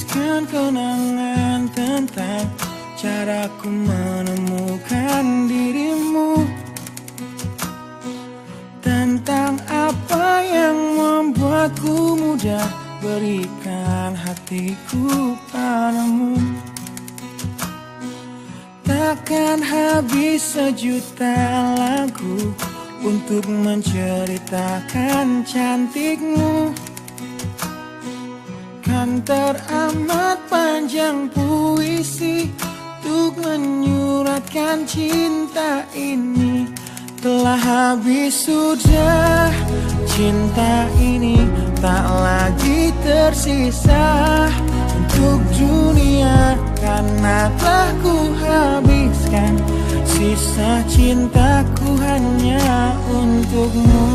menuliskan kenangan tentang caraku menemukan dirimu, tentang apa yang membuatku mudah berikan hatiku padamu. Takkan habis sejuta lagu untuk menceritakan cantikmu. Kan teramat panjang puisi untuk menyuratkan cinta ini. Telah habis sudah cinta ini, tak lagi tersisa untuk dunia, karena telah ku habiskan sisa cintaku hanya untukmu.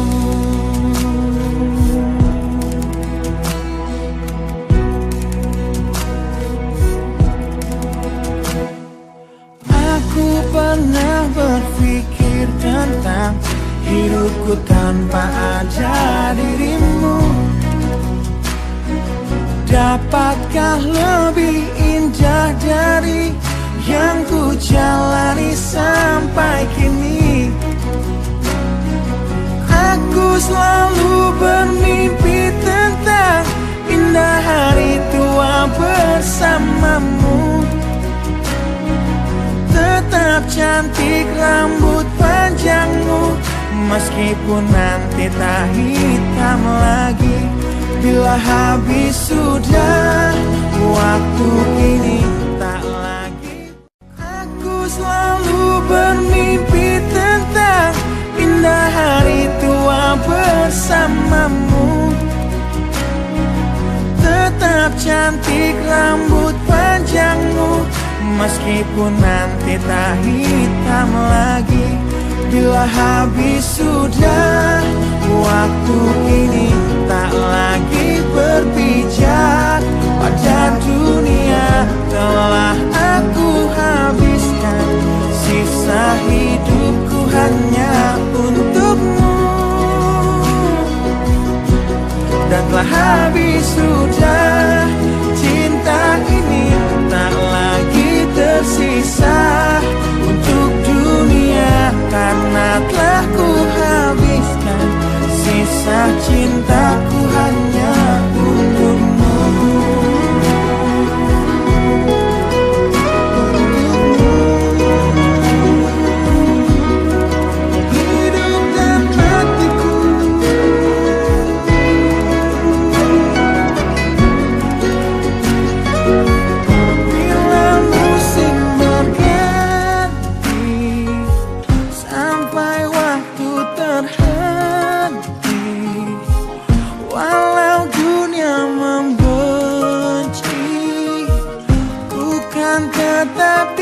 Aku pernah berpikir tentang hidupku tanpa ada dirimu. Dapatkah lebih indah dari yang ku jalani sampai kini? Aku selalu bermimpi tentang indah hari tua bersamamu. Tetap cantik rambut panjangmu, meskipun nanti tak hitam lagi. Bila habis sudah waktu ini, tak lagi. Aku selalu bermimpi tentang indah hari tua bersamamu. Tetap cantik rambut panjangmu, meskipun nanti tak hitam lagi. Bila habis sudah waktu ini, tak lagi berpijak pada dunia. Telah aku habiskan sisa hidupku hanya untukmu. Dan telah habis sudah cinta ini, tak lagi tersisa untuk dunia, karena telah ku habiskan sisa cintaku hanya untukmu. Hidup dan hatiku, bila musim berganti, sampai waktu terhenti. Walau dunia membenci, ku kan tetap